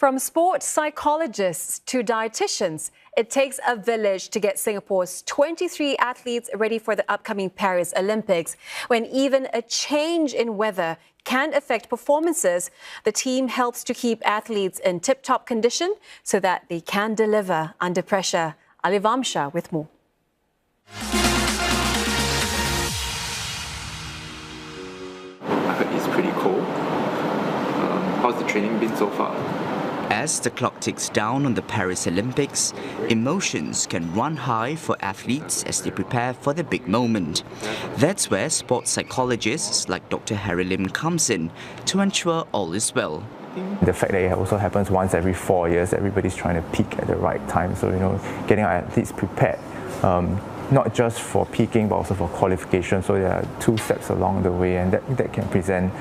From sports psychologists to dietitians, it takes a village to get Singapore's 23 athletes ready for the upcoming Paris Olympics. When even a change in weather can affect performances, the team helps to keep athletes in tip-top condition so that they can deliver under pressure. Alif Amsyar with more. I heard it's pretty cold. How's the training been so far? As the clock ticks down on the Paris Olympics, emotions can run high for athletes as they prepare for the big moment. That's where sports psychologists like Dr. Harry Lim comes in to ensure all is well. The fact that it also happens once every 4 years, everybody's trying to peak at the right time. So, getting our athletes prepared, not just for peaking, but also for qualification. So there are 2 steps along the way, and that can present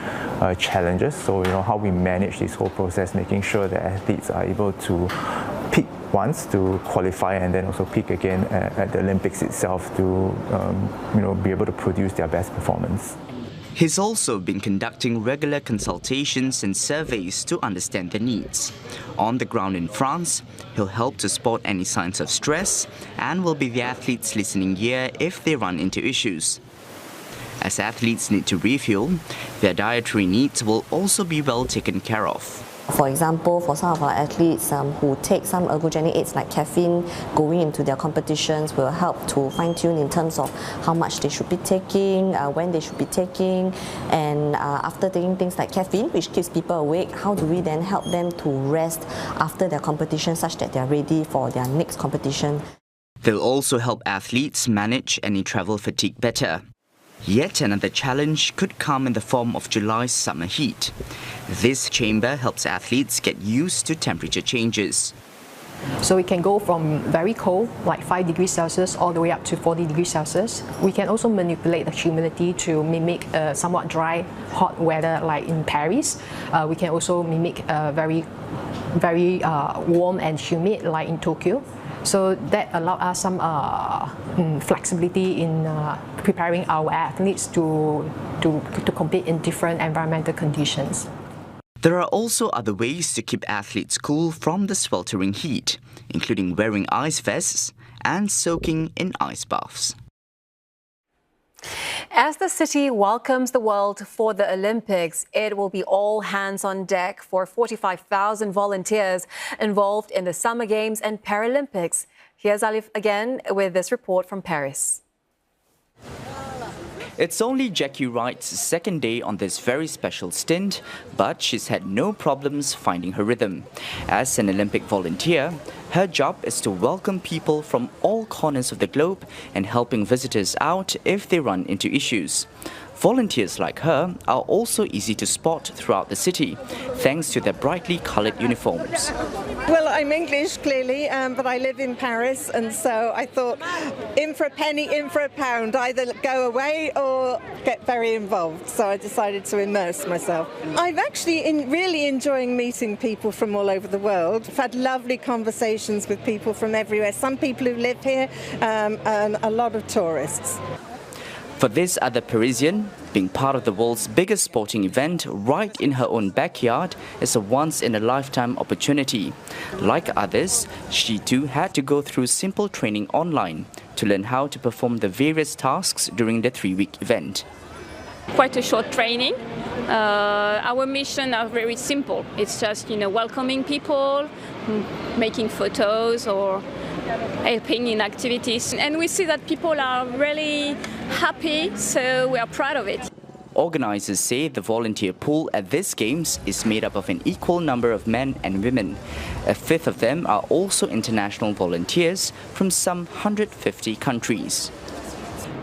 challenges. So, how we manage this whole process, making sure that athletes are able to peak once to qualify and then also peak again at the Olympics itself to, be able to produce their best performance. He's also been conducting regular consultations and surveys to understand their needs. On the ground in France, he'll help to spot any signs of stress and will be the athletes' listening ear if they run into issues. As athletes need to refuel, their dietary needs will also be well taken care of. For example, for some of our athletes who take some ergogenic aids like caffeine going into their competitions will help to fine-tune in terms of how much they should be taking, when they should be taking, and after taking things like caffeine, which keeps people awake, how do we then help them to rest after their competition such that they are ready for their next competition. They'll also help athletes manage any travel fatigue better. Yet another challenge could come in the form of July's summer heat. This chamber helps athletes get used to temperature changes. So it can go from very cold, like 5 degrees Celsius, all the way up to 40 degrees Celsius. We can also manipulate the humidity to mimic somewhat dry, hot weather like in Paris. We can also mimic very warm and humid like in Tokyo. So that allowed us some flexibility in preparing our athletes to compete in different environmental conditions. There are also other ways to keep athletes cool from the sweltering heat, including wearing ice vests and soaking in ice baths. As the city welcomes the world for the Olympics, it will be all hands on deck for 45,000 volunteers involved in the Summer Games and Paralympics. Here's Alif again with this report from Paris. It's only Jackie Wright's second day on this very special stint, but she's had no problems finding her rhythm. As an Olympic volunteer, her job is to welcome people from all corners of the globe and helping visitors out if they run into issues. Volunteers like her are also easy to spot throughout the city, thanks to their brightly coloured uniforms. Well, I'm English, clearly, but I live in Paris, and so I thought, in for a penny, in for a pound, either go away or get very involved. So I decided to immerse myself. I've actually really enjoying meeting people from all over the world. I've had lovely conversations with people from everywhere, some people who live here, and a lot of tourists. For this other Parisian, being part of the world's biggest sporting event right in her own backyard is a once-in-a-lifetime opportunity. Like others, she too had to go through simple training online to learn how to perform the various tasks during the 3-week event. Quite a short training. Our mission are very simple. It's just, welcoming people, making photos or helping in activities. And we see that people are really happy, so we are proud of it. Organisers say the volunteer pool at these games is made up of an equal number of men and women. A fifth of them are also international volunteers from some 150 countries.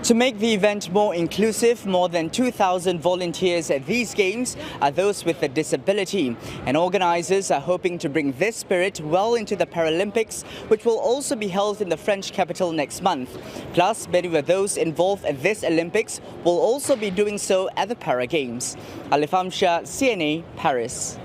To make the event more inclusive, more than 2,000 volunteers at these games are those with a disability. And organisers are hoping to bring this spirit well into the Paralympics, which will also be held in the French capital next month. Plus, many of those involved at this Olympics will also be doing so at the Para Games. Alif Amsyar, CNA, Paris.